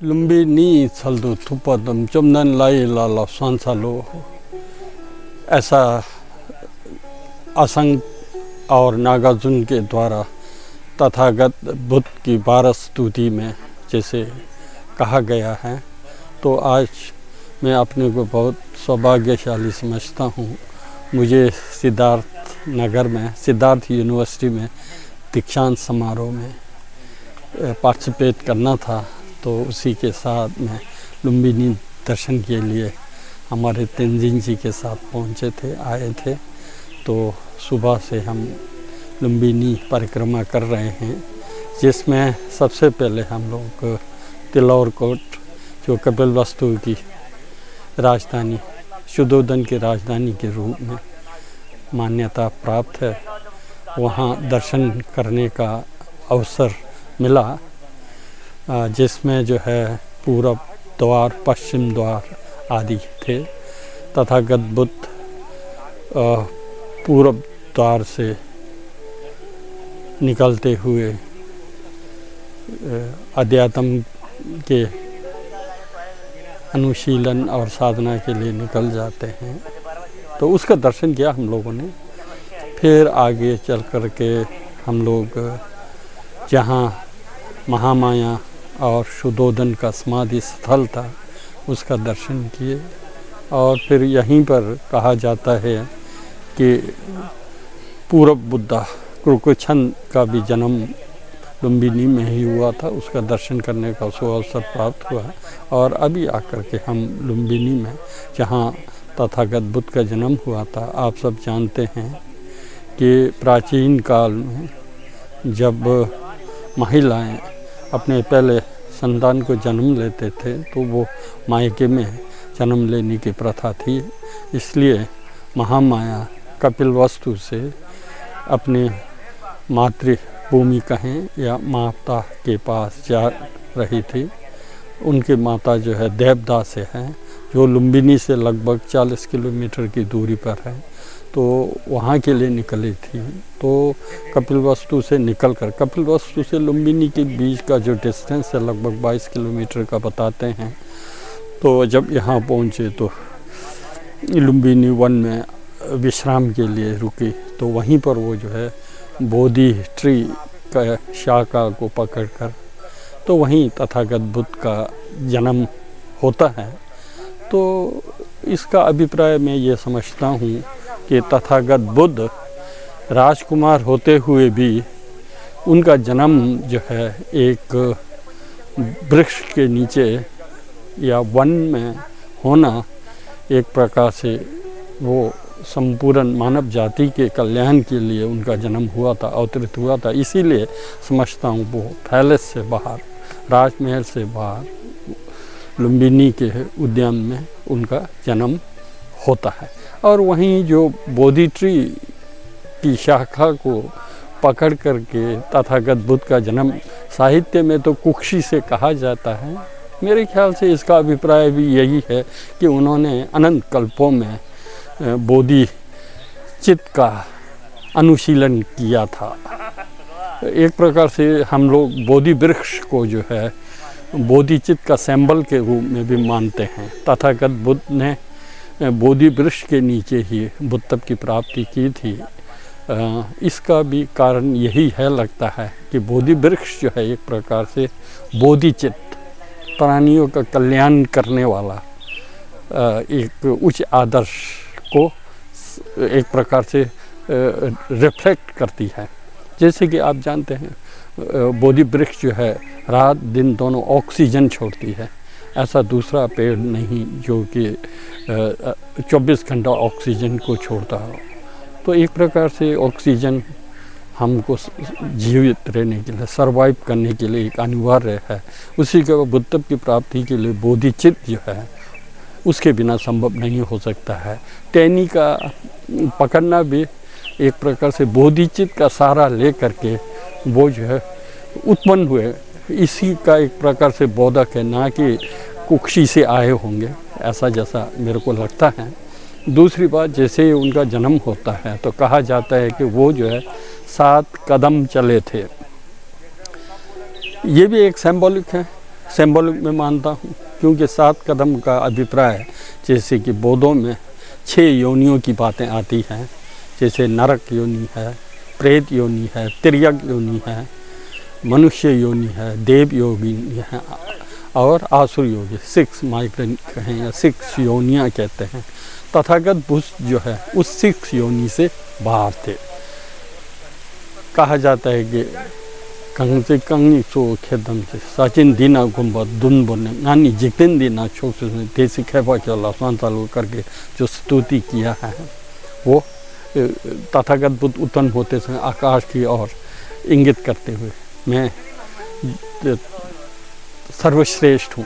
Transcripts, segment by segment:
लुम्बिनी छल्दु थुपदम चुम्दन लाई लाला सांसालो। ऐसा असंग और नागार्जुन के द्वारा तथागत बुद्ध की 12 स्तुति में जैसे कहा गया है, तो आज मैं अपने को बहुत सौभाग्यशाली समझता हूँ। मुझे सिद्धार्थ नगर में, सिद्धार्थ यूनिवर्सिटी में दीक्षांत समारोह में पार्टिसिपेट करना था, तो उसी के साथ में लुम्बिनी दर्शन के लिए हमारे तेंजिन जी के साथ आए थे। तो सुबह से हम लुम्बिनी परिक्रमा कर रहे हैं, जिसमें सबसे पहले हम लोग तिलौर कोट, जो कपिलवस्तु की राजधानी, शुद्धोदन की राजधानी के रूप में मान्यता प्राप्त है, वहाँ दर्शन करने का अवसर मिला, जिसमें जो है पूरब द्वार, पश्चिम द्वार आदि थे। तथागत बुद्ध पूरब द्वार से निकलते हुए अध्यात्म के अनुशीलन और साधना के लिए निकल जाते हैं। तो उसका दर्शन किया हम लोगों ने। फिर आगे चल कर के हम लोग जहाँ महामाया और शुद्धोदन का समाधि स्थल था, उसका दर्शन किए। और फिर यहीं पर कहा जाता है कि पूरब बुद्धा कुरुकुछंद का भी जन्म लुम्बिनी में ही हुआ था, उसका दर्शन करने का अवसर प्राप्त हुआ। और अभी आकर के हम लुम्बिनी में, जहाँ तथागत बुद्ध का जन्म हुआ था, आप सब जानते हैं कि प्राचीन काल में जब महिलाएं अपने पहले संतान को जन्म लेते थे, तो वो मायके में जन्म लेने की प्रथा थी। इसलिए महामाया कपिलवस्तु से अपने मातृभूमि कहें या माता के पास जा रही थी। उनके माता जो है देवदा से है, जो लुम्बिनी से लगभग 40 किलोमीटर की दूरी पर है, तो वहाँ के लिए निकली थी। तो कपिलवस्तु से निकलकर, कपिलवस्तु से लुम्बिनी के बीच का जो डिस्टेंस है लगभग 22 किलोमीटर का बताते हैं। तो जब यहाँ पहुँचे तो लुम्बिनी वन में विश्राम के लिए रुकी, तो वहीं पर वो जो है बोधि ट्री का शाखा को पकड़कर, तो वहीं तथागत बुद्ध का जन्म होता है। तो इसका अभिप्राय मैं ये समझता हूँ कि तथागत बुद्ध राजकुमार होते हुए भी उनका जन्म जो है एक वृक्ष के नीचे या वन में होना, एक प्रकार से वो संपूर्ण मानव जाति के कल्याण के लिए उनका जन्म हुआ था, अवतरित हुआ था। इसीलिए समझता हूँ वो पैलेस से बाहर, राजमहल से बाहर लुम्बिनी के उद्यान में उनका जन्म होता है। और वहीं जो बोधि ट्री की शाखा को पकड़ करके तथागत बुद्ध का जन्म, साहित्य में तो कुक्षी से कहा जाता है। मेरे ख्याल से इसका अभिप्राय भी यही है कि उन्होंने अनंत कल्पों में बोधि चित्त का अनुशीलन किया था। एक प्रकार से हम लोग बोधि वृक्ष को जो है बोधि चित्त का सिंबल के रूप में भी मानते हैं। तथागत बुद्ध ने बोधि वृक्ष के नीचे ही बुद्धत्व की प्राप्ति की थी। इसका भी कारण यही है, लगता है कि बोधि वृक्ष जो है एक प्रकार से बोधि चित्त, प्राणियों का कल्याण करने वाला एक उच्च आदर्श को एक प्रकार से रिफ्लेक्ट करती है। जैसे कि आप जानते हैं बोधि वृक्ष जो है रात दिन दोनों ऑक्सीजन छोड़ती है। ऐसा दूसरा पेड़ नहीं जो कि 24 घंटा ऑक्सीजन को छोड़ता हो। तो एक प्रकार से ऑक्सीजन हमको जीवित रहने के लिए, सर्वाइव करने के लिए एक अनिवार्य है। उसी के बुद्धत्व की प्राप्ति के लिए बोधिचित्त जो है उसके बिना संभव नहीं हो सकता है। टहनी का पकड़ना भी एक प्रकार से बोधिचित्त का सहारा ले करके वो जो है उत्पन्न हुए, इसी का एक प्रकार से बोधक है, ना कि कुक्षी से आए होंगे, ऐसा जैसा मेरे को लगता है। दूसरी बात, जैसे ही उनका जन्म होता है तो कहा जाता है कि वो जो है 7 कदम चले थे। ये भी एक सिंबॉलिक है सिंबॉलिक में मानता हूँ, क्योंकि 7 कदम का अभिप्राय है। जैसे कि बौद्धों में 6 योनियों की बातें आती हैं, जैसे नरक योनि है, प्रेत योनि है, तिर्यक योनि है, मनुष्य योनि है, देव योनि है और आसुर योनि। 6 माइग्रेन कहें या 6 योनियाँ कहते हैं। तथागत बुद्ध जो है उस 6 योनि से बाहर थे। कहा जाता है कि कंसे कंगी सो खेदम से सचिन दीना गुम्बद दुन बोने नानी जितिन दीना छोक से देसी खेपा चला सांतालू करके जो स्तुति किया है, वो तथागत बुद्ध उत्पन्न होते समय आकाश की ओर इंगित करते हुए मैं सर्वश्रेष्ठ हूँ,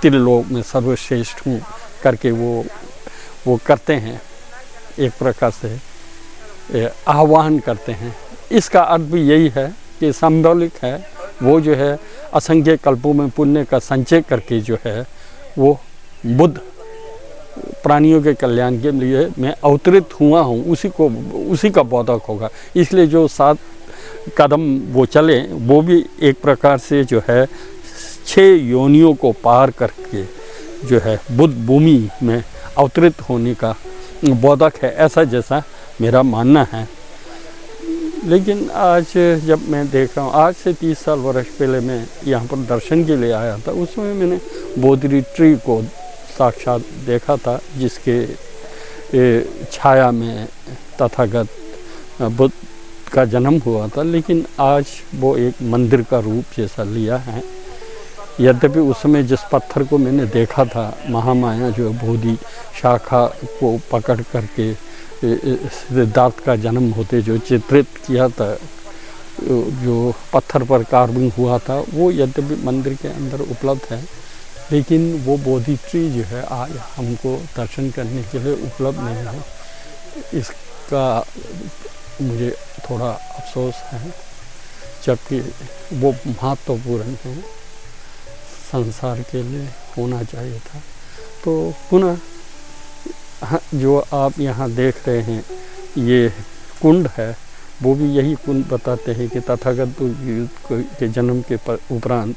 त्रिलोक में सर्वश्रेष्ठ हूँ करके वो करते हैं, एक प्रकार से आह्वान करते हैं। इसका अर्थ भी यही है कि सिंबॉलिक है, वो जो है असंख्य कल्पों में पुण्य का संचय करके जो है वो बुद्ध प्राणियों के कल्याण के लिए मैं अवतरित हुआ हूँ, उसी का बोधक होगा। इसलिए जो 7 कदम वो चले वो भी एक प्रकार से जो है 6 योनियों को पार करके जो है बुद्ध भूमि में अवतरित होने का बोधक है, ऐसा जैसा मेरा मानना है। लेकिन आज जब मैं देख रहा हूँ, आज से 30 साल वर्ष पहले मैं यहाँ पर दर्शन के लिए आया था, उस समय मैंने बोधि ट्री को साक्षात देखा था, जिसके छाया में तथागत बुद्ध का जन्म हुआ था। लेकिन आज वो एक मंदिर का रूप जैसा लिया है। यद्यपि उस समय जिस पत्थर को मैंने देखा था, महामाया जो बोधि शाखा को पकड़ करके सिद्धार्थ का जन्म होते जो चित्रित किया था, जो पत्थर पर कार्विंग हुआ था, वो यद्यपि मंदिर के अंदर उपलब्ध है, लेकिन वो बोधि ट्री जो है आज हमको दर्शन करने के लिए उपलब्ध नहीं है। इसका मुझे थोड़ा अफसोस है, जबकि वो महत्वपूर्ण है, संसार के लिए होना चाहिए था। तो पुनः जो आप यहाँ देख रहे हैं ये कुंड है, वो भी यही कुंड बताते हैं कि तथागत के जन्म के उपरांत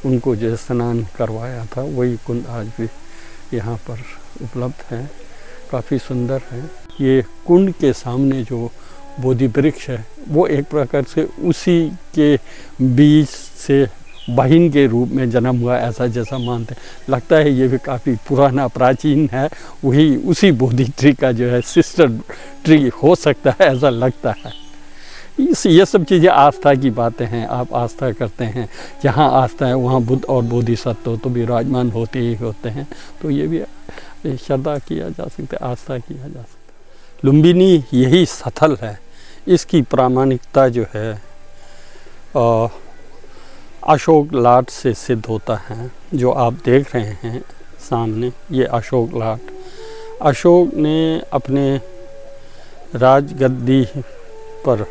उनको जो स्नान करवाया था, वही कुंड आज भी यहाँ पर उपलब्ध है, काफ़ी सुंदर है। ये कुंड के सामने जो बोधि वृक्ष है वो एक प्रकार से उसी के बीज से बहिन के रूप में जन्म हुआ, ऐसा जैसा मानते हैं। लगता है ये भी काफ़ी पुराना प्राचीन है, वही उसी बोधि ट्री का जो है सिस्टर ट्री हो सकता है, ऐसा लगता है। ये सब चीज़ें आस्था की बातें हैं, आप आस्था करते हैं, जहाँ आस्था है वहाँ बुद्ध और बोधिसत्व तो विराजमान होते ही होते हैं। तो ये भी श्रद्धा किया जा सकता है, आस्था किया जा सकता है। लुम्बिनी यही स्थल है, इसकी प्रामाणिकता जो है अशोक लाट से सिद्ध होता है। जो आप देख रहे हैं सामने, ये अशोक लाट, अशोक ने अपने राजगद्दी पर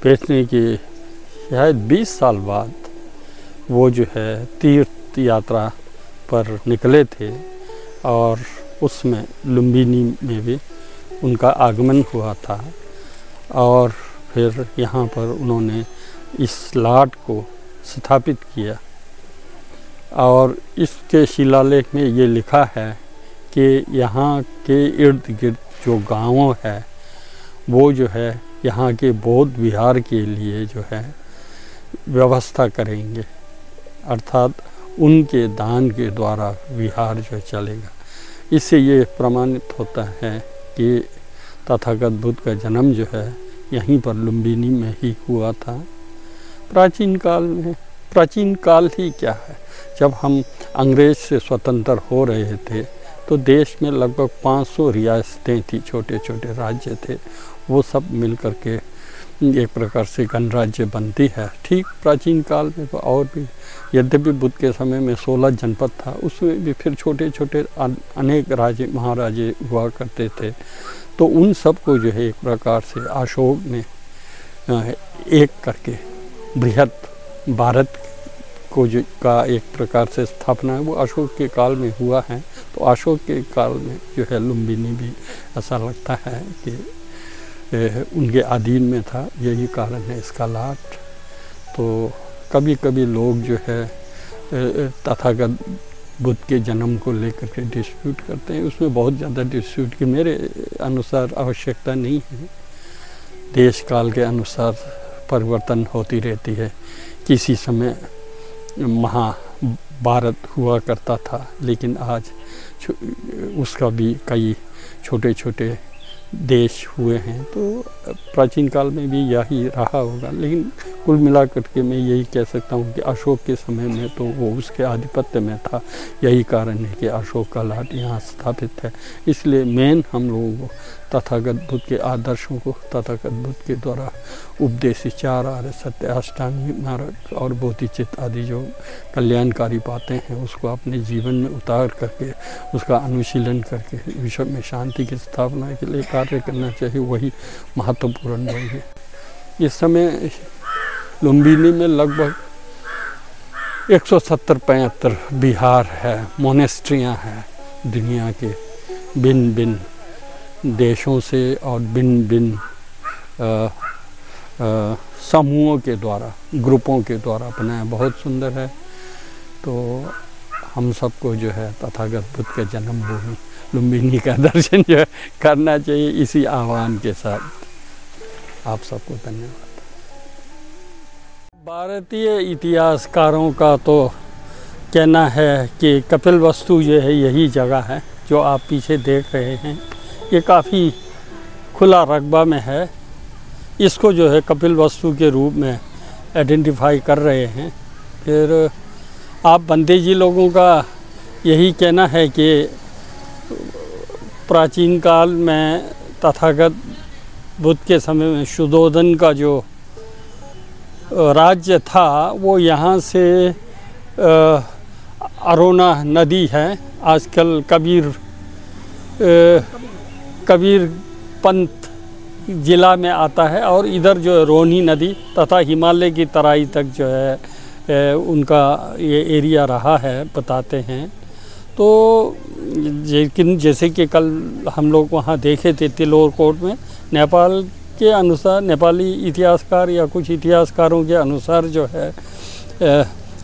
बैठने के शायद 20 साल बाद वो जो है तीर्थ यात्रा पर निकले थे, और उसमें लुम्बिनी में भी उनका आगमन हुआ था। और फिर यहाँ पर उन्होंने इस लाट को स्थापित किया, और इसके शिलालेख में ये लिखा है कि यहाँ के इर्द गिर्द जो गाँव है वो जो है यहाँ के बौद्ध विहार के लिए जो है व्यवस्था करेंगे, अर्थात उनके दान के द्वारा विहार जो चलेगा। इससे ये प्रमाणित होता है कि तथागत बुद्ध का जन्म जो है यहीं पर लुम्बिनी में ही हुआ था। प्राचीन काल में, प्राचीन काल ही क्या है, जब हम अंग्रेज से स्वतंत्र हो रहे थे तो देश में लगभग 500 रियासतें थी, छोटे छोटे राज्य थे, वो सब मिल कर के एक प्रकार से गणराज्य बनती है। ठीक प्राचीन काल में तो और भी, यद्यपि बुद्ध के समय में 16 जनपद था, उसमें भी फिर छोटे छोटे अनेक राज्य महाराजे हुआ करते थे। तो उन सब को जो है एक प्रकार से अशोक ने एक करके बृहत भारत को जो का एक प्रकार से स्थापना है वो अशोक के काल में हुआ है। तो अशोक के काल में जो है लुम्बिनी भी ऐसा लगता है कि उनके अधीन में था, यही कारण है इसका लाट। तो कभी कभी लोग जो है तथागत बुद्ध के जन्म को लेकर के डिस्प्यूट करते हैं। उसमें बहुत ज़्यादा डिस्प्यूट की मेरे अनुसार आवश्यकता नहीं है। देश काल के अनुसार परिवर्तन होती रहती है। किसी समय महाभारत हुआ करता था, लेकिन आज उसका भी कई छोटे छोटे देश हुए हैं, तो प्राचीन काल में भी यही रहा होगा। लेकिन कुल मिलाकर के मैं यही कह सकता हूँ कि अशोक के समय में तो वो उसके आधिपत्य में था। यही कारण है कि अशोक का लाट यहाँ स्थापित है। इसलिए मेन हम लोगों को तथागत बुद्ध के आदर्शों को, तथागत बुद्ध के द्वारा उपदेशित 4 आर्य सत्य, अष्टांग मार्ग और बोधिचित्त आदि जो कल्याणकारी बातें हैं, उसको अपने जीवन में उतार करके उसका अनुशीलन करके विश्व में शांति की स्थापना के लिए कार्य करना चाहिए। वही महत्वपूर्ण है। इस समय लुम्बिनी में लगभग 170-75 विहार है, मोनेस्ट्रियाँ हैं। दुनिया के भिन्न भिन्न देशों से और भिन्न भिन्न समूहों के द्वारा, ग्रुपों के द्वारा बनाया, बहुत सुंदर है। तो हम सबको जो है तथागत बुद्ध के जन्मभूमि लुम्बिनी का दर्शन जो है करना चाहिए। इसी आह्वान के साथ आप सबको धन्यवाद। भारतीय इतिहासकारों का तो कहना है कि कपिलवस्तु जो है यही जगह है जो आप पीछे देख रहे हैं। ये काफ़ी खुला रकबा में है। इसको जो है कपिलवस्तु के रूप में आइडेंटिफाई कर रहे हैं। फिर आप बंदे जी लोगों का यही कहना है कि प्राचीन काल में तथागत बुद्ध के समय में शुद्धोधन का जो राज्य था वो यहाँ से अरोना नदी है, आजकल कबीर पंथ ज़िला में आता है, और इधर जो रोनी नदी तथा हिमालय की तराई तक जो है उनका ये एरिया रहा है, बताते हैं। तो लेकिन जैसे कि कल हम लोग वहाँ देखे थे तिलोरकोट में, नेपाल के अनुसार, नेपाली इतिहासकार या कुछ इतिहासकारों के अनुसार जो है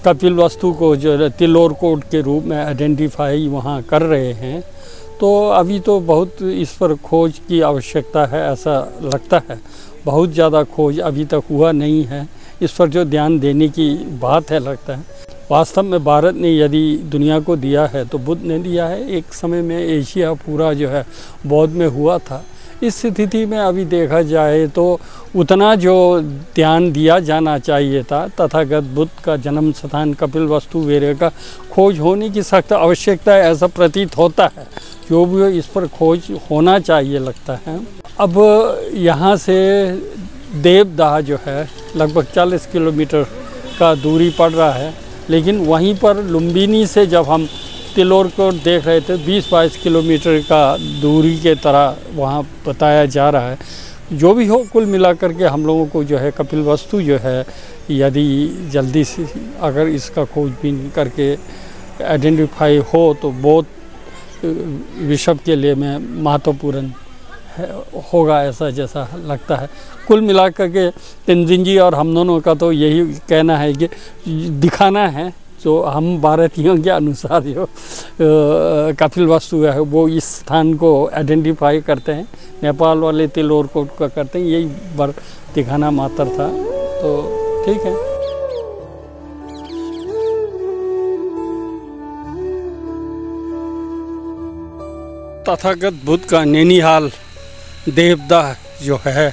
कपिलवस्तु को जो है तिलोरकोट के रूप में आइडेंटिफाई वहाँ कर रहे हैं। तो अभी तो बहुत इस पर खोज की आवश्यकता है, ऐसा लगता है। बहुत ज़्यादा खोज अभी तक हुआ नहीं है। इस पर जो ध्यान देने की बात है, लगता है। वास्तव में भारत ने यदि दुनिया को दिया है तो बुद्ध ने दिया है। एक समय में एशिया पूरा जो है बौद्ध में हुआ था। इस स्थिति में अभी देखा जाए तो उतना जो ध्यान दिया जाना चाहिए था, तथागत बुद्ध का जन्म स्थान कपिलवस्तु वगैरह का खोज होने की सख्त आवश्यकता है, ऐसा प्रतीत होता है। जो भी इस पर खोज होना चाहिए, लगता है। अब यहाँ से देवदाह जो है लगभग 40 किलोमीटर का दूरी पड़ रहा है, लेकिन वहीं पर लुम्बिनी से जब हम तिलोरकोट देख रहे थे 20-22 किलोमीटर का दूरी के तरह वहाँ बताया जा रहा है। जो भी हो, कुल मिलाकर के हम लोगों को जो है कपिलवस्तु जो है, यदि जल्दी से अगर इसका खोजबीन करके आइडेंटिफाई हो तो बहुत विश्व के लिए में महत्वपूर्ण होगा, ऐसा जैसा लगता है। कुल मिलाकर के तेंजिन जी और हम दोनों का तो यही कहना है कि दिखाना है जो हम भारतीयों के अनुसार जो कपिलवस्तु है वो इस स्थान को आइडेंटिफाई करते हैं। नेपाल वाले तिलोरकोट का करते हैं, यही बार दिखाना मात्र था। तो ठीक है। तथागत बुद्ध का नैनीहाल देवदाह जो है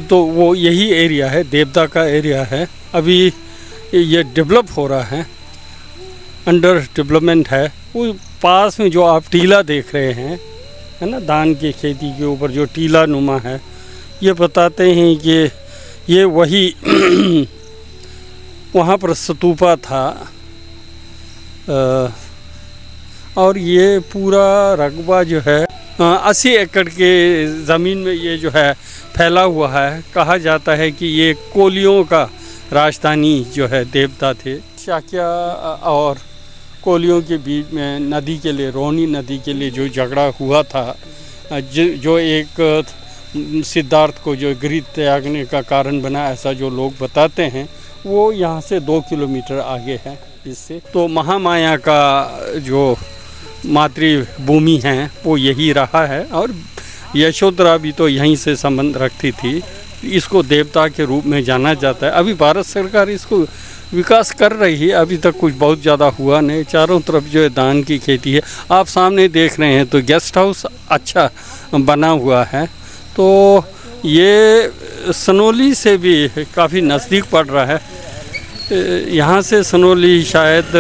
तो वो यही एरिया है, देवदाह का एरिया है। अभी ये डेवलप हो रहा है, अंडर डेवलपमेंट है। वो पास में जो आप टीला देख रहे हैं, है ना, धान की खेती के ऊपर जो टीला नुमा है, ये बताते हैं कि ये वही वहाँ पर स्तूपा था। और ये पूरा रकबा जो है 80 एकड़ के ज़मीन में ये जो है फैला हुआ है। कहा जाता है कि ये कोलियों का राजधानी जो है देवता थे। शाक्या और कोलियों के बीच में नदी के लिए, रोनी नदी के लिए जो झगड़ा हुआ था, जो एक सिद्धार्थ को जो गृह त्यागने का कारण बना, ऐसा जो लोग बताते हैं, वो यहाँ से 2 किलोमीटर आगे है। इससे। तो महामाया का जो मातृभूमि है वो यही रहा है, और यशोधरा भी तो यहीं से संबंध रखती थी। इसको देवता के रूप में जाना जाता है। अभी भारत सरकार इसको विकास कर रही है, अभी तक कुछ बहुत ज़्यादा हुआ नहीं। चारों तरफ जो है धान की खेती है, आप सामने देख रहे हैं। तो गेस्ट हाउस अच्छा बना हुआ है। तो ये सनोली से भी काफ़ी नज़दीक पड़ रहा है। यहाँ से सनोली शायद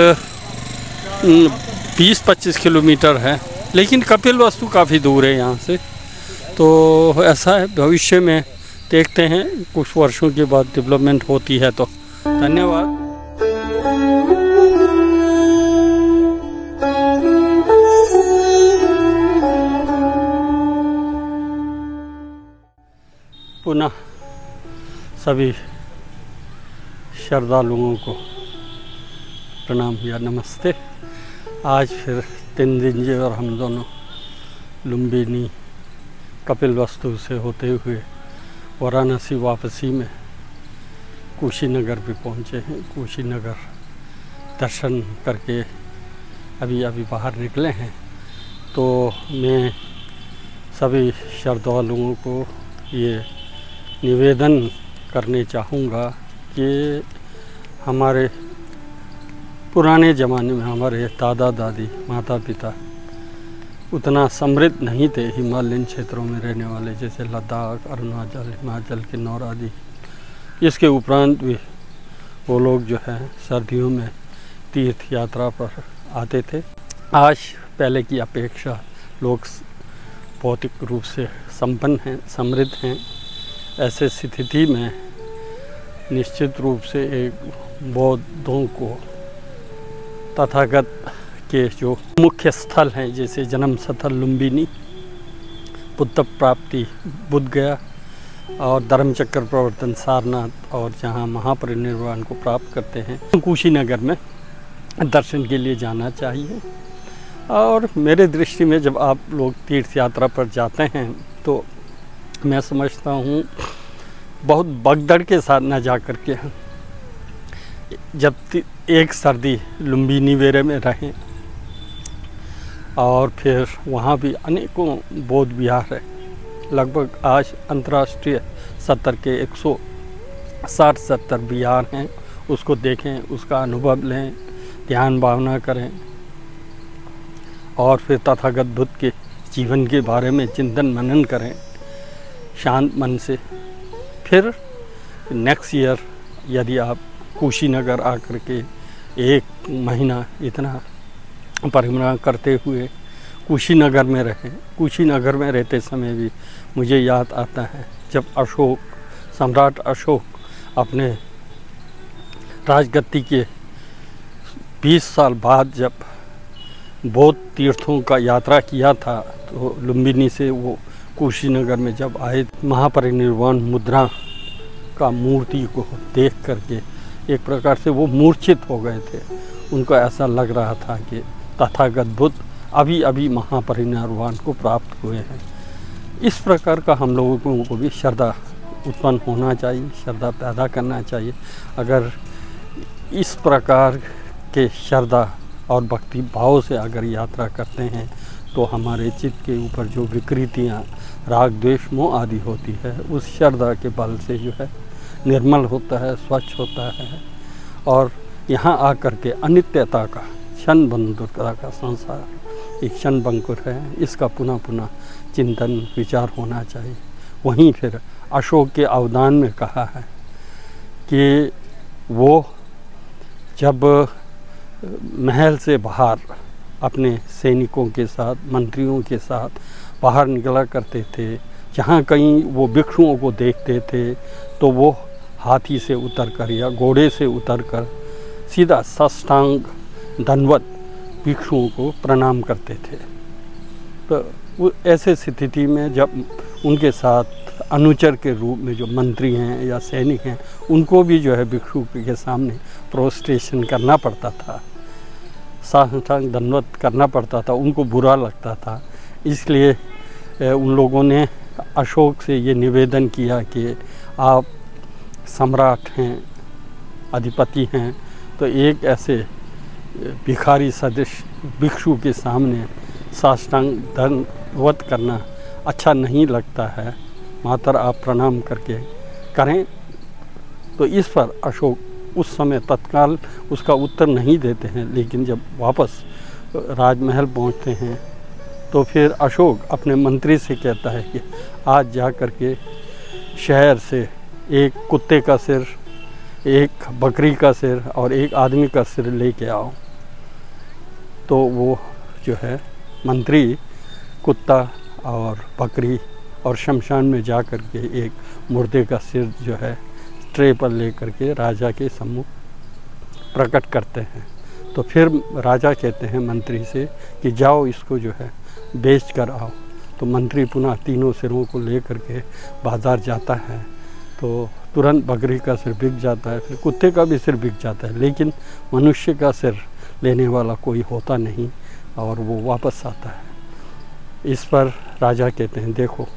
20-25 किलोमीटर है, लेकिन कपिलवस्तु काफ़ी दूर है यहाँ से। तो ऐसा है, भविष्य में देखते हैं कुछ वर्षों के बाद डेवलपमेंट होती है तो। धन्यवाद। पुनः सभी श्रद्धालुओं को प्रणाम या नमस्ते। आज फिर 3 दिन जी और हम दोनों लुम्बिनी कपिलवस्तु से होते हुए वाराणसी वापसी में कुशीनगर भी पहुँचे हैं। कुशीनगर दर्शन करके अभी बाहर निकले हैं। तो मैं सभी श्रद्धालुओं को ये निवेदन करने चाहूँगा कि हमारे पुराने ज़माने में हमारे दादा दादी माता पिता उतना समृद्ध नहीं थे हिमालयन क्षेत्रों में रहने वाले, जैसे लद्दाख, अरुणाचल, हिमाचल, किन्नौर आदि। इसके उपरांत भी वो लोग जो है सर्दियों में तीर्थ यात्रा पर आते थे। आज पहले की अपेक्षा लोग भौतिक रूप से संपन्न हैं, समृद्ध हैं। ऐसे स्थिति में निश्चित रूप से एक बौद्धों को तथागत के जो मुख्य स्थल हैं, जैसे जन्म स्थल लुम्बिनी, बुद्ध प्राप्ति बुद्ध गया और धर्मचक्र प्रवर्तन सारनाथ, और जहाँ महापरिनिर्वाण को प्राप्त करते हैं कुशीनगर में दर्शन के लिए जाना चाहिए। और मेरे दृष्टि में जब आप लोग तीर्थ यात्रा पर जाते हैं तो मैं समझता हूँ बहुत भगदड़ के साथ न जा कर के जब एक सर्दी लुम्बिनी वेरे में रहें, और फिर वहाँ भी अनेकों बौद्ध विहार है। लगभग आज अंतर्राष्ट्रीय स्तर के 160-70 विहार हैं। उसको देखें, उसका अनुभव लें, ध्यान भावना करें, और फिर तथागत बुद्ध के जीवन के बारे में चिंतन मनन करें शांत मन से। फिर नेक्स्ट ईयर यदि आप कुशीनगर आकर के 1 महीना इतना परिभ्रमण करते हुए कुशीनगर में रहें। कुशीनगर में रहते समय भी मुझे याद आता है जब सम्राट अशोक अपने राजगद्दी के 20 साल बाद जब बौद्ध तीर्थों का यात्रा किया था, तो लुम्बिनी से वो कुशीनगर में जब आए, महापरिनिर्वाण मुद्रा का मूर्ति को देख करके एक प्रकार से वो मूर्छित हो गए थे। उनको ऐसा लग रहा था कि तथागत बुद्ध अभी अभी महापरिनिर्वाण को प्राप्त हुए हैं। इस प्रकार का हम लोगों को भी श्रद्धा उत्पन्न होना चाहिए, श्रद्धा पैदा करना चाहिए। अगर इस प्रकार के श्रद्धा और भक्ति भाव से अगर यात्रा करते हैं तो हमारे चित्त के ऊपर जो विकृतियाँ राग द्वेष मोह आदि होती है, उस श्रद्धा के बल से जो है निर्मल होता है, स्वच्छ होता है। और यहाँ आकर के अनित्यता का, क्षण बंधुरता का संसार एक क्षण बंकुर है, इसका पुनः पुनः चिंतन विचार होना चाहिए। वहीं फिर अशोक के अवदान में कहा है कि वो जब महल से बाहर अपने सैनिकों के साथ, मंत्रियों के साथ बाहर निकला करते थे, जहाँ कहीं वो भिक्षुओं को देखते थे तो वो हाथी से उतरकर या घोड़े से उतरकर सीधा साष्टांग दंडवत भिक्षुओं को प्रणाम करते थे। तो वो ऐसे स्थिति में जब उनके साथ अनुचर के रूप में जो मंत्री हैं या सैनिक हैं, उनको भी जो है भिक्षु के सामने प्रोस्ट्रेशन करना पड़ता था, साष्टांग दंडवत करना पड़ता था, उनको बुरा लगता था। इसलिए उन लोगों ने अशोक से ये निवेदन किया कि आप सम्राट हैं, अधिपति हैं, तो एक ऐसे भिखारी सदृश भिक्षु के सामने साष्टांग दंडवत करना अच्छा नहीं लगता है, मातर आप प्रणाम करके करें। तो इस पर अशोक उस समय तत्काल उसका उत्तर नहीं देते हैं, लेकिन जब वापस राजमहल पहुंचते हैं तो फिर अशोक अपने मंत्री से कहता है कि आज जा कर के शहर से एक कुत्ते का सिर, एक बकरी का सिर और एक आदमी का सिर लेके आओ। तो वो जो है मंत्री कुत्ता और बकरी और शमशान में जा कर के एक मुर्दे का सिर जो है ट्रे पर ले कर के राजा के सम्मुख प्रकट करते हैं। तो फिर राजा कहते हैं मंत्री से कि जाओ इसको जो है बेच कर आओ। तो मंत्री पुनः तीनों सिरों को ले कर के बाज़ार जाता है, तो तुरंत बकरी का सिर बिक जाता है, फिर कुत्ते का भी सिर बिक जाता है, लेकिन मनुष्य का सिर लेने वाला कोई होता नहीं और वो वापस आता है। इस पर राजा कहते हैं देखो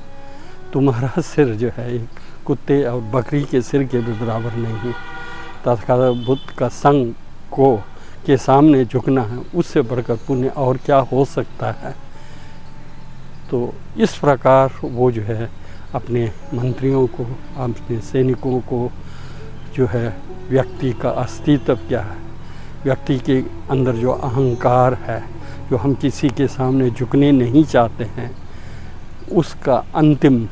तुम्हारा सिर जो है एक कुत्ते और बकरी के सिर के भी बराबर नहीं, तथागत बुद्ध का संग को के सामने झुकना है, उससे बढ़कर पुण्य और क्या हो सकता है। तो इस प्रकार वो जो है अपने मंत्रियों को, अपने सैनिकों को जो है व्यक्ति का अस्तित्व क्या है, व्यक्ति के अंदर जो अहंकार है, जो हम किसी के सामने झुकने नहीं चाहते हैं, उसका अंतिम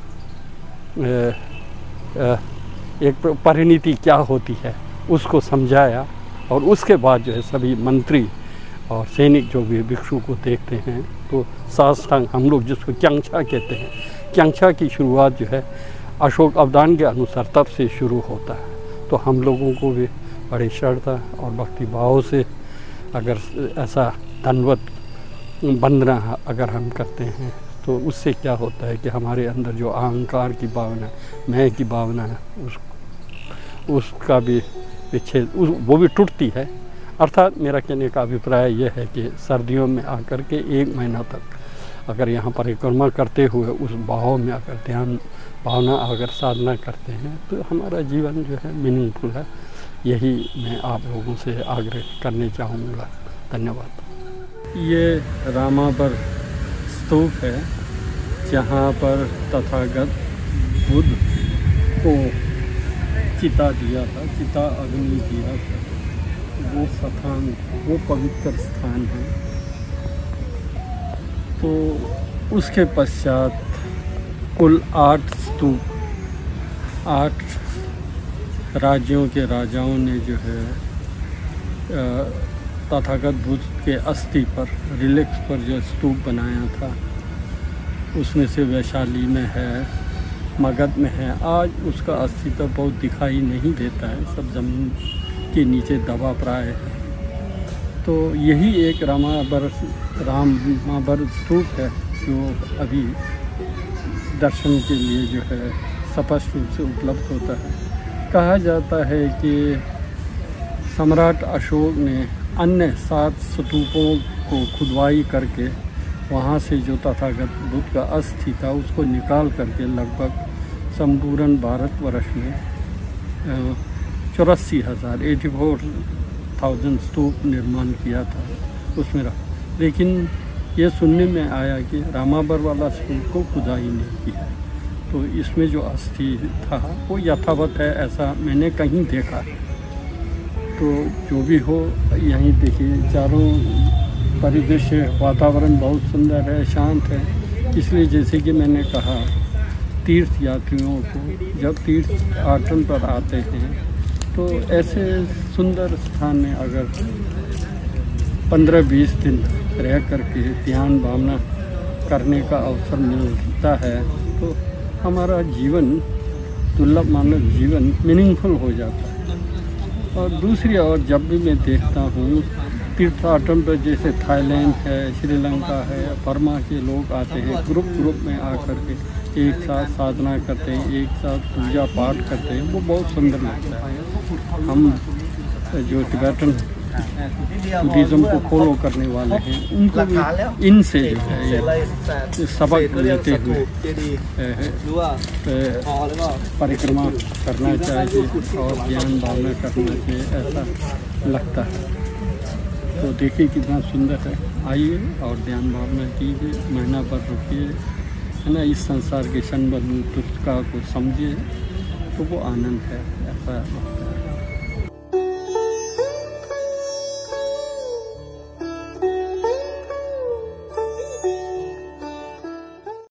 एक परिणति क्या होती है उसको समझाया। और उसके बाद जो है सभी मंत्री और सैनिक जो भी भिक्षु को देखते हैं तो साष्टांग, हम लोग जिसको क्यांक्षा कहते हैं, क्यांक्षा की शुरुआत जो है अशोक अवदान के अनुसार तब से शुरू होता है। तो हम लोगों को भी बड़ी श्रद्धा और भक्ति भाव से अगर ऐसा दंडवत वंदना अगर हम करते हैं तो उससे क्या होता है कि हमारे अंदर जो अहंकार की भावना, मैं की भावना है, उसका भी विच्छेद वो भी टूटती है। अर्थात मेरा कहने का अभिप्राय यह है कि सर्दियों में आकर के 1 महीना तक अगर यहाँ परिक्रमा करते हुए उस भाव में अगर ध्यान भावना अगर साधना करते हैं तो हमारा जीवन जो है मीनिंगफुल है। यही मैं आप लोगों से आग्रह करने चाहूँगा। धन्यवाद। ये रामावर स्तूप है जहाँ पर तथागत बुद्ध को चिता दिया था, चिता अग्नि दिया था। वो स्थान, वो पवित्र स्थान है। तो उसके पश्चात कुल 8 स्तूप 8 राज्यों के राजाओं ने जो है तथागत बुद्ध के अस्थि पर, रिलिक्स पर जो स्तूप बनाया था, उसमें से वैशाली में है, मगध में है। आज उसका अस्तित्व बहुत दिखाई नहीं देता है, सब जमीन के नीचे दबा प्राय है। तो यही एक रामावर स्तूप है जो अभी दर्शन के लिए जो है स्पष्ट रूप से उपलब्ध होता है। कहा जाता है कि सम्राट अशोक ने अन्य 7 स्तूपों को खुदवाई करके वहाँ से जो तथागत बुद्ध का अस्थि था उसको निकाल करके लगभग संपूर्ण भारतवर्ष में 84,000 स्तूप निर्माण किया था उसमें रहा। लेकिन ये सुनने में आया कि रामावर वाला स्तूप को खुदाई नहीं किया, तो इसमें जो अस्थि था वो यथावत है, ऐसा मैंने कहीं देखा है। तो जो भी हो, यहीं देखिए चारों परिदृश्य, वातावरण बहुत सुंदर है, शांत है। इसलिए जैसे कि मैंने कहा, तीर्थ यात्रियों को जब तीर्थ आटन पर आते हैं तो ऐसे सुंदर स्थान में अगर 15-20 दिन रह करके ध्यान भावना करने का अवसर मिलता है तो हमारा जीवन, दुर्लभ मानव जीवन मीनिंगफुल हो जाता है। और दूसरी ओर जब भी मैं देखता हूँ तीर्थाटन पर, जैसे थाईलैंड है, श्रीलंका है, बर्मा के लोग आते हैं, ग्रुप में आकर के एक साथ साधना करते हैं, एक साथ पूजा पाठ करते हैं, वो बहुत सुंदर लगता है। हम जो टिबेटन बुद्धिज़्म को फॉलो करने वाले हैं उनको भी इनसे जो है ये सबक लेते हुए परिक्रमा करना चाहिए और ज्ञान भावना करना चाहिए, ऐसा लगता है। तो देखिए कितना सुंदर है। आइए और ध्यान भावना कीजिए, महीना भर रुकिए, है ना, इस संसार के क्षण भर तुष्का को समझिए, तो वो आनंद है, ऐसा लगता है।